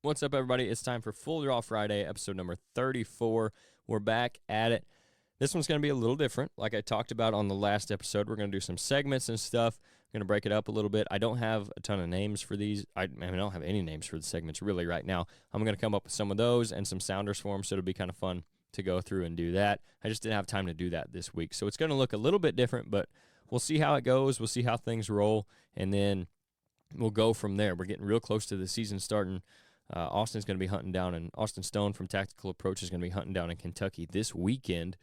What's up, everybody? It's time for Full Draw Friday, episode number 34. We're back at it. This one's going to be a little different. Like I talked about on the last episode, we're going to do some segments and stuff. We're going to break it up a little bit. I don't have a ton of names for these. I don't have any names for the segments really right now. I'm going to come up with some of those and some sounders for them, so it'll be kind of fun to go through and do that. I just didn't have time to do that this week. So it's going to look a little bit different, but we'll see how it goes. We'll see how things roll, and then we'll go from there. We're getting real close to the season starting. Austin's going to be hunting down, and Austin Stone from Tactical Approach is going to be hunting down in Kentucky this weekend.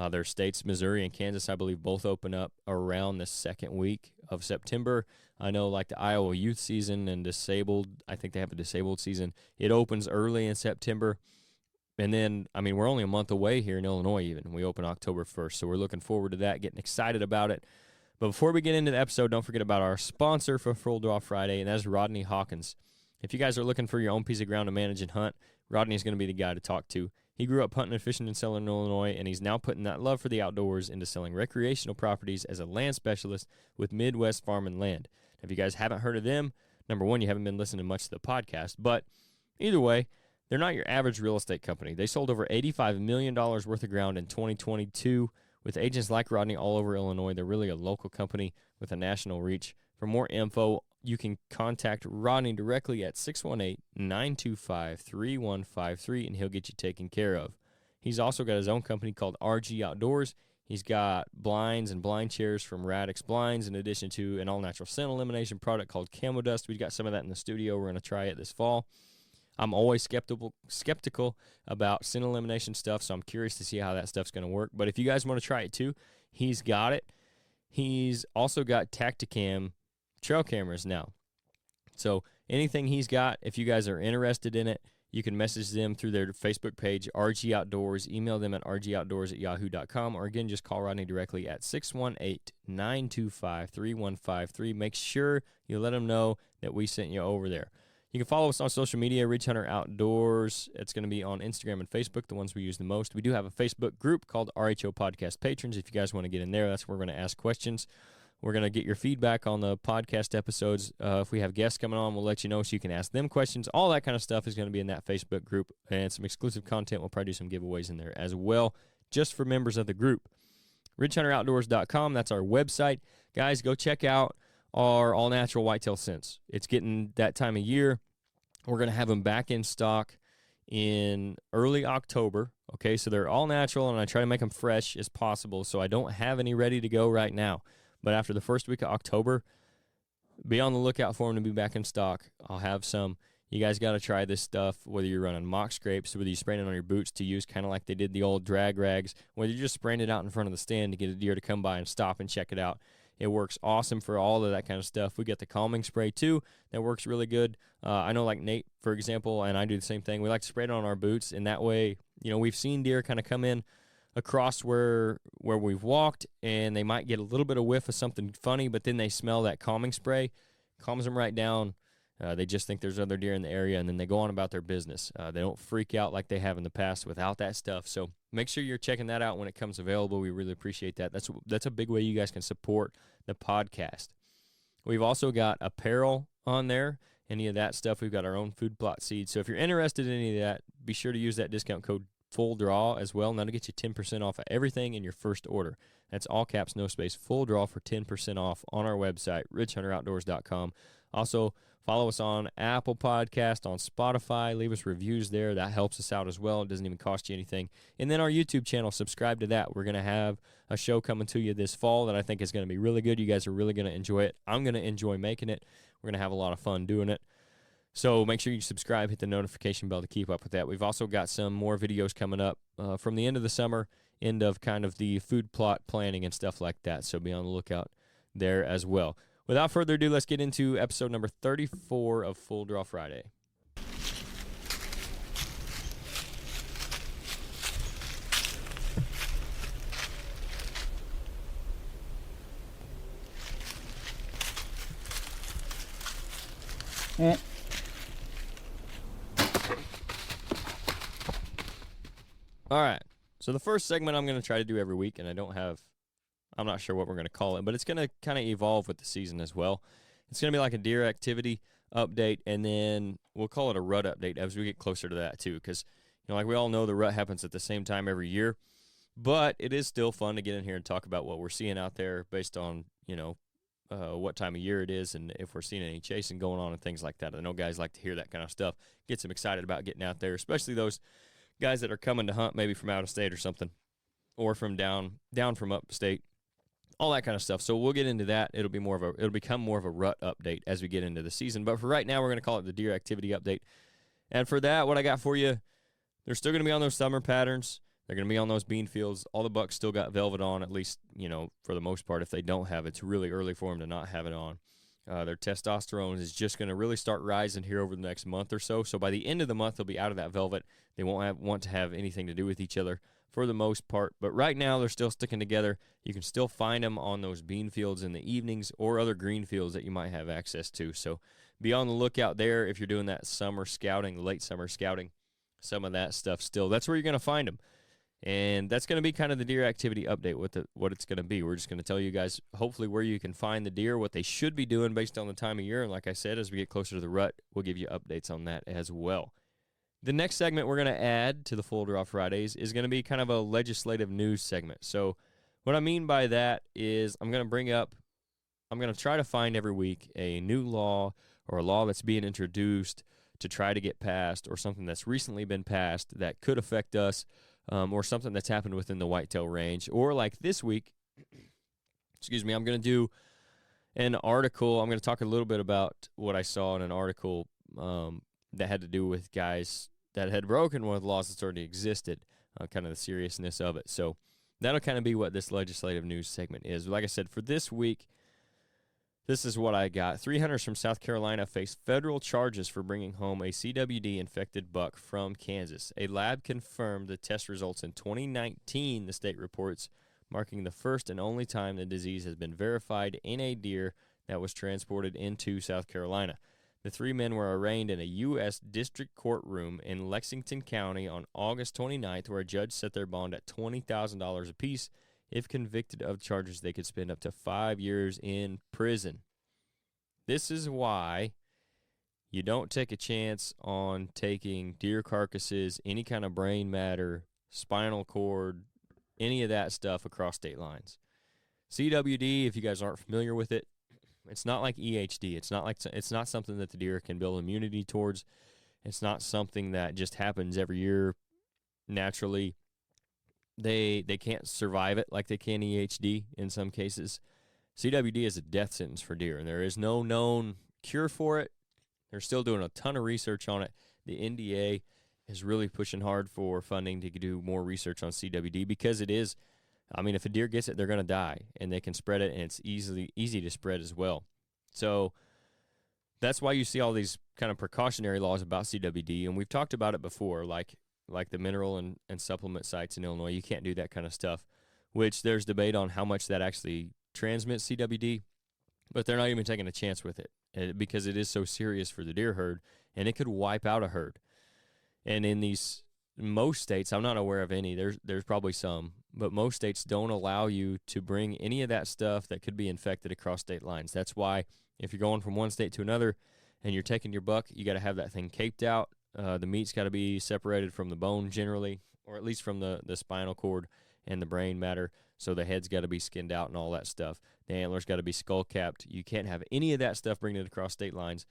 Their states, Missouri and Kansas, I believe, both open up around the second week of September. I know, like the Iowa youth season and disabled, I think they have a disabled season. It opens early in September. And then, we're only a month away here in Illinois even. We open October 1st, so we're looking forward to that, getting excited about it. But before we get into the episode, don't forget about our sponsor for Full Draw Friday, and that's Rodney Hawkins. If you guys are looking for your own piece of ground to manage and hunt, Rodney's going to be the guy to talk to. He grew up hunting and fishing in Southern Illinois, and he's now putting that love for the outdoors into selling recreational properties as a land specialist with Midwest Farm and Land. If you guys haven't heard of them, number one, you haven't been listening much to the podcast, but either way, they're not your average real estate company. They sold over $85 million worth of ground in 2022 with agents like Rodney all over Illinois. They're really a local company with a national reach. For more info, you can contact Rodney directly at 618-925-3153, and he'll get you taken care of. He's also got his own company called RG Outdoors. He's got blinds and blind chairs from Radix Blinds, in addition to an all-natural scent elimination product called Camo Dust. We've got some of that in the studio. We're going to try it this fall. I'm always skeptical about scent elimination stuff, so I'm curious to see how that stuff's going to work. But if you guys want to try it too, he's got it. He's also got Tactacam trail cameras now. So anything he's got, if you guys are interested in it, you can message them through their Facebook page, RG Outdoors. Email them at rgoutdoors@yahoo.com, or again, just call Rodney directly at 618-925-3153. Make sure you let them know that we sent you over there. You can follow us on social media, Ridge Hunter Outdoors. It's going to be on Instagram and Facebook, the ones we use the most. We do have a Facebook group called RHO Podcast Patrons. If you guys want to get in there, that's where we're going to ask questions. We're going to get your feedback on the podcast episodes. If we have guests coming on, we'll let you know so you can ask them questions. All that kind of stuff is going to be in that Facebook group, and some exclusive content. We'll probably do some giveaways in there as well, just for members of the group. RidgeHunterOutdoors.com, that's our website. Guys, go check out our all-natural whitetail scents. It's getting that time of year. We're going to have them back in stock in early October. Okay, so they're all-natural, and I try to make them fresh as possible, so I don't have any ready to go right now. But after the first week of October, be on the lookout for them to be back in stock. I'll have some. You guys got to try this stuff, whether you're running mock scrapes, whether you're spraying it on your boots to use kind of like they did the old drag rags, whether you're just spraying it out in front of the stand to get a deer to come by and stop and check it out. It works awesome for all of that kind of stuff. We got the calming spray, too. That works really good. I know, like Nate, for example, and I do the same thing. We like to spray it on our boots, and that way, we've seen deer kind of come in across where we've walked, and they might get a little bit of whiff of something funny, but then they smell that calming spray, calms them right down. They just think there's other deer in the area, and then they go on about their business. They don't freak out like they have in the past without that stuff. So make sure you're checking that out when it comes available. We really appreciate that. That's a big way you guys can support the podcast. We've also got apparel on there. Any of that stuff, we've got our own food plot seeds. So if you're interested in any of that, be sure to use that discount code Full Draw as well. That'll get you 10% off of everything in your first order. That's all caps, no space, Full Draw for 10% off on our website, ridgehunteroutdoors.com. Also, follow us on Apple Podcast, on Spotify. Leave us reviews there. That helps us out as well. It doesn't even cost you anything. And then our YouTube channel, subscribe to that. We're going to have a show coming to you this fall that I think is going to be really good. You guys are really going to enjoy it. I'm going to enjoy making it. We're going to have a lot of fun doing it. So make sure you subscribe, hit the notification bell to keep up with that. We've also got some more videos coming up from the end of the summer, end of kind of the food plot planning and stuff like that. So be on the lookout there as well. Without further ado, let's get into episode number 34 of Full Draw Friday. All right, so the first segment I'm going to try to do every week, and I'm not sure what we're going to call it, but it's going to kind of evolve with the season as well. It's going to be like a deer activity update, and then we'll call it a rut update as we get closer to that too, because like we all know, the rut happens at the same time every year, but it is still fun to get in here and talk about what we're seeing out there based on what time of year it is and if we're seeing any chasing going on and things like that. I know guys like to hear that kind of stuff, gets them excited about getting out there, especially those guys that are coming to hunt maybe from out of state or something, or from down from upstate, all that kind of stuff. So we'll get into that. It'll become more of a rut update as we get into the season. But for right now, we're going to call it the deer activity update. And for that, what I got for you, they're still going to be on those summer patterns. They're going to be on those bean fields. All the bucks still got velvet on, at least, for the most part. If they don't have it, it's really early for them to not have it on. Their testosterone is just going to really start rising here over the next month or so. So by the end of the month, they'll be out of that velvet. They won't want to have anything to do with each other for the most part. But right now, they're still sticking together. You can still find them on those bean fields in the evenings or other green fields that you might have access to. So be on the lookout there if you're doing that summer scouting, late summer scouting, some of that stuff still. That's where you're going to find them. And that's going to be kind of the deer activity update, what it's going to be. We're just going to tell you guys, hopefully, where you can find the deer, what they should be doing based on the time of year. And like I said, as we get closer to the rut, we'll give you updates on that as well. The next segment we're going to add to the Full Draw Fridays is going to be kind of a legislative news segment. So what I mean by that is I'm going to try to find every week a new law or a law that's being introduced to try to get passed, or something that's recently been passed that could affect us, or something that's happened within the whitetail range. Or like this week, I'm going to do an article. I'm going to talk a little bit about what I saw in an article that had to do with guys that had broken one of the laws that's already existed, kind of the seriousness of it. So that'll kind of be what this legislative news segment is. Like I said, for this week, this is what I got. 3 hunters from South Carolina face federal charges for bringing home a CWD-infected buck from Kansas. A lab confirmed the test results in 2019, the state reports, marking the first and only time the disease has been verified in a deer that was transported into South Carolina. The 3 men were arraigned in a U.S. District Courtroom in Lexington County on August 29th, where a judge set their bond at $20,000 apiece. If convicted of charges, they could spend up to 5 years in prison. This is why you don't take a chance on taking deer carcasses, any kind of brain matter, spinal cord, any of that stuff across state lines. CWD, if you guys aren't familiar with it, it's not like EHD. It's not something that the deer can build immunity towards. It's not something that just happens every year naturally. They can't survive it like they can EHD in some cases. CWD is a death sentence for deer, and there is no known cure for it. They're still doing a ton of research on it. The NDA is really pushing hard for funding to do more research on CWD because it is, if a deer gets it, they're going to die, and they can spread it, and it's easy to spread as well. So that's why you see all these kind of precautionary laws about CWD, and we've talked about it before, like the mineral and supplement sites in Illinois. You can't do that kind of stuff, which there's debate on how much that actually transmits CWD, but they're not even taking a chance with it because it is so serious for the deer herd, and it could wipe out a herd. And in most states, I'm not aware of any, there's probably some, but most states don't allow you to bring any of that stuff that could be infected across state lines. That's why if you're going from one state to another and you're taking your buck, you got to have that thing caped out. The meat's got to be separated from the bone generally, or at least from the spinal cord and the brain matter. So the head's got to be skinned out and all that stuff. The antler's got to be skull capped. You can't have any of that stuff bringing it across state lines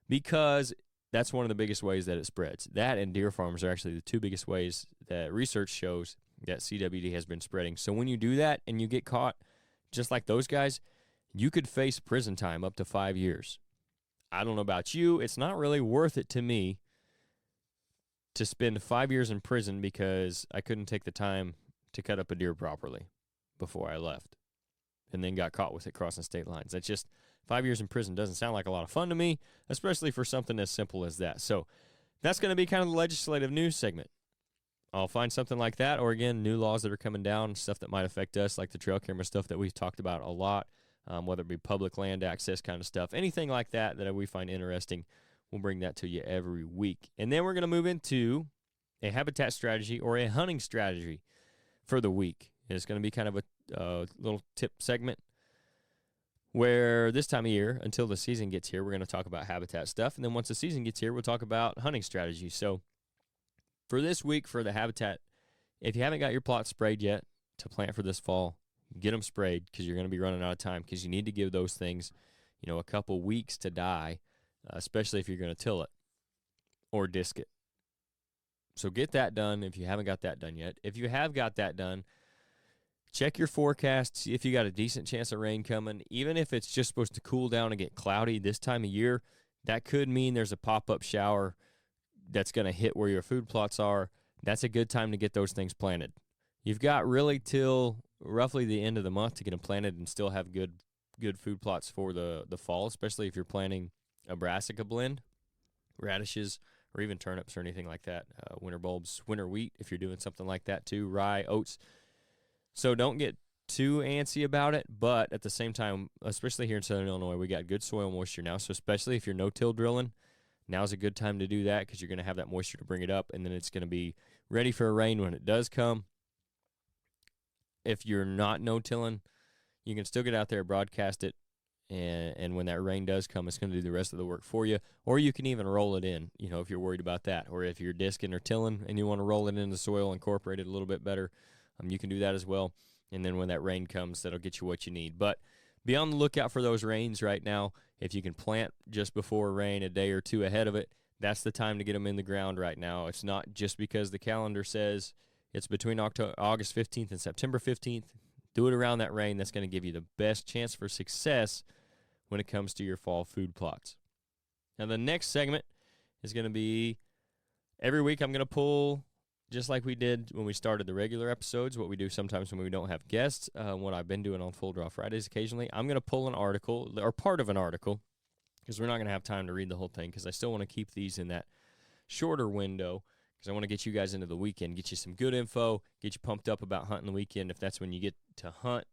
because that's one of the biggest ways that it spreads. That and deer farms are actually the 2 biggest ways that research shows that CWD has been spreading. So when you do that and you get caught, just like those guys, you could face prison time up to 5 years. I don't know about you. It's not really worth it to me to spend 5 years in prison because I couldn't take the time to cut up a deer properly before I left and then got caught with it crossing state lines. That's just 5 years in prison doesn't sound like a lot of fun to me, especially for something as simple as that. So that's going to be kind of the legislative news segment. I'll find something like that, or again, new laws that are coming down, stuff that might affect us, like the trail camera stuff that we've talked about a lot, whether it be public land access kind of stuff, anything like that that we find interesting. We'll bring that to you every week. And then we're going to move into a habitat strategy or a hunting strategy for the week. It's going to be kind of a little tip segment. where this time of year, until the season gets here, we're going to talk about habitat stuff. And then once the season gets here, we'll talk about hunting strategies. So for this week, for the habitat, if you haven't got your plots sprayed yet to plant for this fall, get them sprayed, because you're going to be running out of time, because you need to give those things, a couple weeks to die, especially if you're going to till it or disc it. So get that done if you haven't got that done yet. If you have got that done, check your forecast, see if you got a decent chance of rain coming. Even if it's just supposed to cool down and get cloudy this time of year, that could mean there's a pop-up shower that's going to hit where your food plots are. That's a good time to get those things planted. You've got really till roughly the end of the month to get them planted and still have good food plots for the fall, especially if you're planting a brassica blend, radishes, or even turnips or anything like that, winter bulbs, winter wheat, if you're doing something like that too, rye, oats. So don't get too antsy about it, but at the same time, especially here in Southern Illinois, we got good soil moisture now, so especially if you're no-till drilling, now's a good time to do that, because you're going to have that moisture to bring it up, and then it's going to be ready for a rain when it does come. If you're not no-tilling, you can still get out there, broadcast it, and when that rain does come, it's going to do the rest of the work for you. Or you can even roll it in, if you're worried about that. Or if you're disking or tilling and you want to roll it into the soil, incorporate it a little bit better, you can do that as well. And then when that rain comes, that'll get you what you need. But be on the lookout for those rains right now. If you can plant just before rain, a day or two ahead of it, that's the time to get them in the ground right now. It's not just because the calendar says it's between August 15th and September 15th. Do it around that rain. That's going to give you the best chance for success when it comes to your fall food plots. Now, the next segment is going to be every week I'm going to pull, just like we did when we started the regular episodes, what we do sometimes when we don't have guests, what I've been doing on Full Draw Fridays occasionally. I'm going to pull an article, or part of an article, because we're not going to have time to read the whole thing, because I still want to keep these in that shorter window, because I want to get you guys into the weekend, get you some good info, get you pumped up about hunting the weekend if that's when you get to hunt,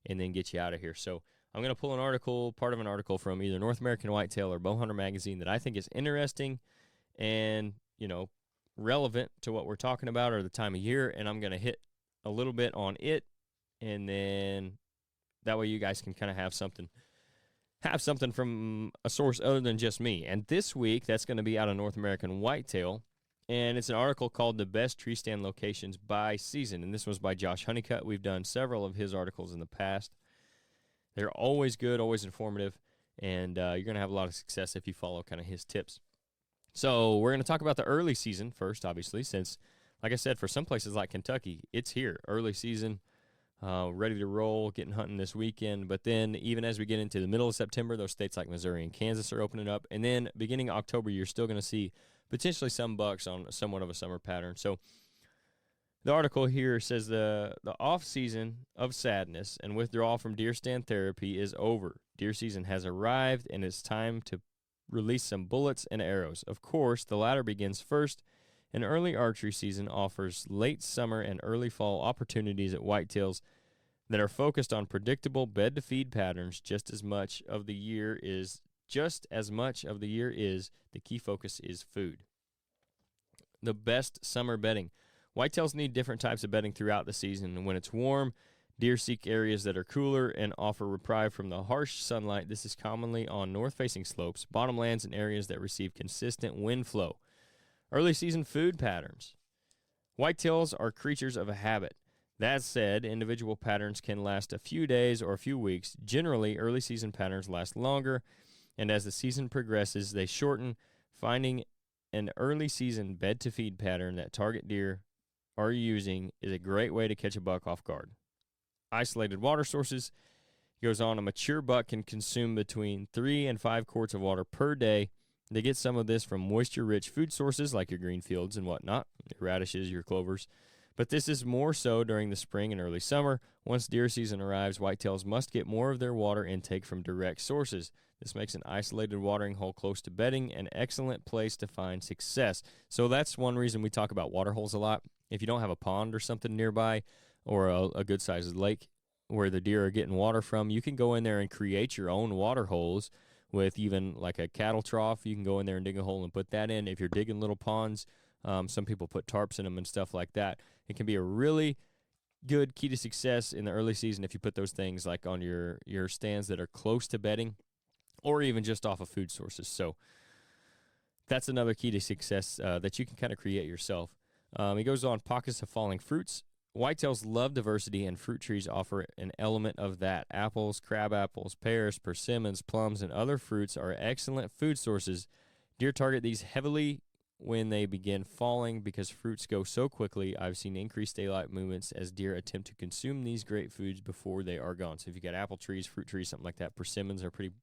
and then get you out of here. So I'm going to pull an article, part of an article from either North American Whitetail or Bowhunter Magazine that I think is interesting and, relevant to what we're talking about or the time of year, and I'm going to hit a little bit on it, and then that way you guys can kind of have something from a source other than just me. And this week, that's going to be out of North American Whitetail, and it's an article called The Best Tree Stand Locations by Season, and this was by Josh Honeycutt. We've done several of his articles in the past. They're always good, always informative, and you're going to have a lot of success if you follow kind of his tips. So we're going to talk about the early season first, obviously, since, like I said, for some places like Kentucky, it's here, early season, ready to roll, getting hunting this weekend. But then even as we get into the middle of September, those states like Missouri and Kansas are opening up. And then beginning October, you're still going to see potentially some bucks on somewhat of a summer pattern. So the article here says the off-season of sadness and withdrawal from deer stand therapy is over. Deer season has arrived, and it's time to release some bullets and arrows. Of course, the latter begins first. An early archery season offers late summer and early fall opportunities at whitetails that are focused on predictable bed-to-feed patterns. Just as much of the year is the key focus is food. The best summer bedding. Whitetails need different types of bedding throughout the season, and when it's warm, deer seek areas that are cooler and offer reprieve from the harsh sunlight. This is commonly on north-facing slopes, bottomlands, and areas that receive consistent wind flow. Early season food patterns. Whitetails are creatures of a habit. That said, individual patterns can last a few days or a few weeks. Generally, early season patterns last longer, and as the season progresses, they shorten. Finding an early season bed-to-feed pattern that target deer are using is a great way to catch a buck off guard. Isolated water sources. Goes on, a mature buck can consume between 3 and 5 quarts of water per day. They get some of this from moisture-rich food sources like your green fields and whatnot, your radishes, your clovers. But this is more so during the spring and early summer. Once deer season arrives, whitetails must get more of their water intake from direct sources. This makes an isolated watering hole close to bedding an excellent place to find success. So that's one reason we talk about water holes a lot. If you don't have a pond or something nearby, or a good-sized lake where the deer are getting water from, you can go in there and create your own water holes with even like a cattle trough. You can go in there and dig a hole and put that in. If you're digging little ponds, some people put tarps in them and stuff like that. It can be a really good key to success in the early season if you put those things like on your stands that are close to bedding or even just off of food sources. So that's another key to success that you can kind of create yourself. He goes on, pockets of falling fruits. Whitetails love diversity, and fruit trees offer an element of that. Apples, crab apples, pears, persimmons, plums, and other fruits are excellent food sources. Deer target these heavily when they begin falling because fruits go so quickly. I've seen increased daylight movements as deer attempt to consume these great foods before they are gone. So if you got apple trees, fruit trees, something like that, persimmons are pretty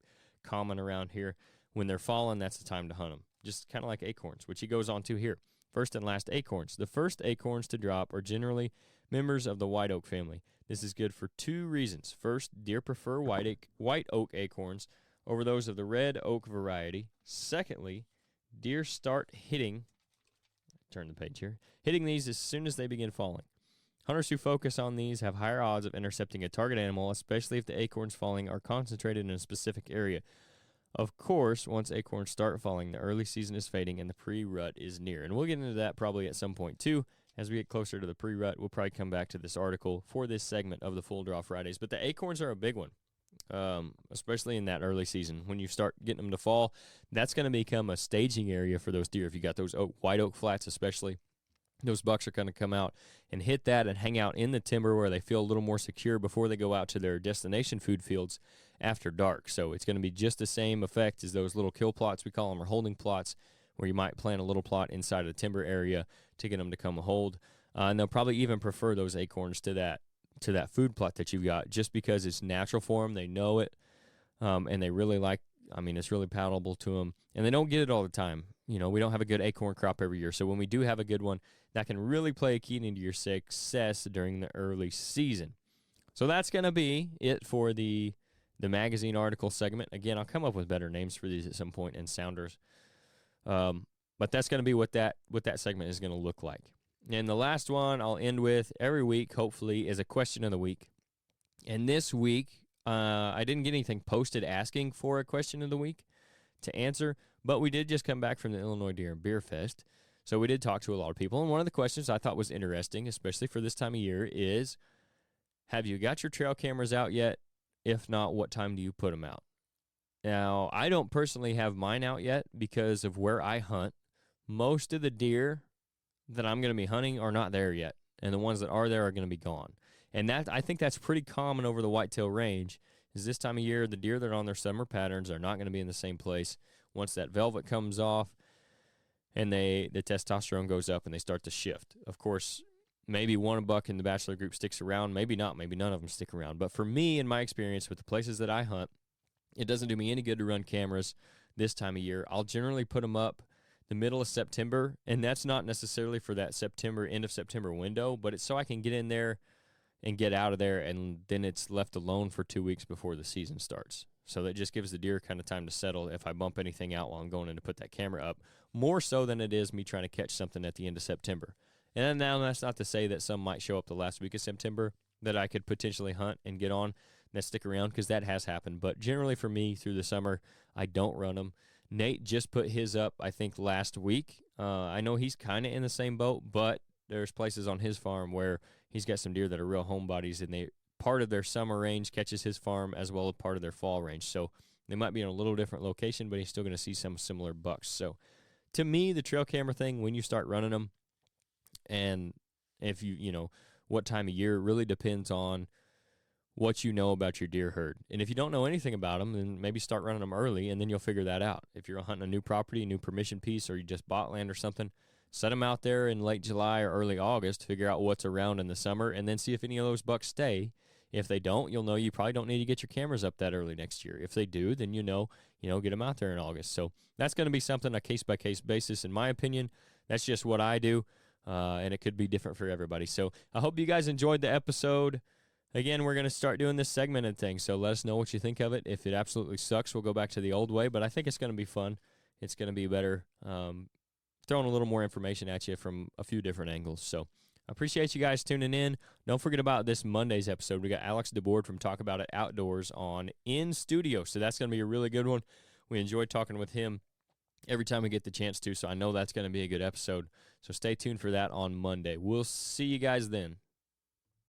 common around here. When they're falling, that's the time to hunt them. Just kind of like acorns, which he goes on to here. First and last acorns. The first acorns to drop are generally members of the white oak family. This is good for two reasons. First, deer prefer white oak acorns over those of the red oak variety. Secondly, deer start hitting these as soon as they begin falling. Hunters who focus on these have higher odds of intercepting a target animal, especially if the acorns falling are concentrated in a specific area. Of course, once acorns start falling, the early season is fading and the pre-rut is near. And we'll get into that probably at some point too. As we get closer to the pre-rut, we'll probably come back to this article for this segment of the Full Draw Fridays. But the acorns are a big one, especially in that early season. When you start getting them to fall, that's going to become a staging area for those deer. If you got those white oak flats especially, those bucks are going to come out and hit that and hang out in the timber where they feel a little more secure before they go out to their destination food fields after dark. So it's going to be just the same effect as those little kill plots, we call them, or holding plots, where you might plant a little plot inside a timber area to get them to come hold. And they'll probably even prefer those acorns to that food plot that you've got, just because it's natural for them. They know it, and they really like. I mean, it's really palatable to them, and they don't get it all the time. You know, we don't have a good acorn crop every year, so when we do have a good one, that can really play a key into your success during the early season. So that's going to be it for the magazine article segment. Again, I'll come up with better names for these at some point and sounders. But that's going to be what that segment is going to look like. And the last one I'll end with every week, hopefully, is a question of the week. And this week, I didn't get anything posted asking for a question of the week to answer, but we did just come back from the Illinois Deer and Beer Fest. So we did talk to a lot of people. And one of the questions I thought was interesting, especially for this time of year, is, have you got your trail cameras out yet? If not, what time do you put them out? Now, I don't personally have mine out yet because of where I hunt. Most of the deer that I'm going to be hunting are not there yet, and the ones that are there are going to be gone. And that, I think that's pretty common over the whitetail range, is this time of year, the deer that are on their summer patterns are not going to be in the same place. Once that velvet comes off and the testosterone goes up and they start to shift. Of course, maybe one buck in the bachelor group sticks around, maybe not, maybe none of them stick around. But for me, in my experience with the places that I hunt, it doesn't do me any good to run cameras this time of year. I'll generally put them up the middle of September, and that's not necessarily for that end of September window, but it's so I can get in there and get out of there, and then it's left alone for 2 weeks before the season starts. So that just gives the deer kind of time to settle if I bump anything out while I'm going in to put that camera up, more so than it is me trying to catch something at the end of September. And now that's not to say that some might show up the last week of September that I could potentially hunt and get on that stick around, because that has happened. But generally for me through the summer, I don't run them. Nate just put his up, I think, last week. I know he's kind of in the same boat, but there's places on his farm where he's got some deer that are real homebodies, and part of their summer range catches his farm as well as part of their fall range. So they might be in a little different location, but he's still going to see some similar bucks. So to me, the trail camera thing, when you start running them, and if you know what time of year, it really depends on what you know about your deer herd. And if you don't know anything about them, then maybe start running them early, and then you'll figure that out. If you're hunting a new property, a new permission piece, or you just bought land or something, set them out there in late July or early August, figure out what's around in the summer, and then see if any of those bucks stay. If they don't, you'll know you probably don't need to get your cameras up that early next year. If they do, then you know, get them out there in August. So that's going to be something, a case-by-case basis, in my opinion. That's just what I do, and it could be different for everybody. So I hope you guys enjoyed the episode. Again, we're going to start doing this segmented thing, so let us know what you think of it. If it absolutely sucks, we'll go back to the old way, but I think it's going to be fun. It's going to be better, throwing a little more information at you from a few different angles. So I appreciate you guys tuning in. Don't forget about this Monday's episode. We got Alex DeBoard from Talk About It Outdoors on in studio, so that's going to be a really good one. We enjoy talking with him every time we get the chance to, so I know that's going to be a good episode. So stay tuned for that on Monday. We'll see you guys then.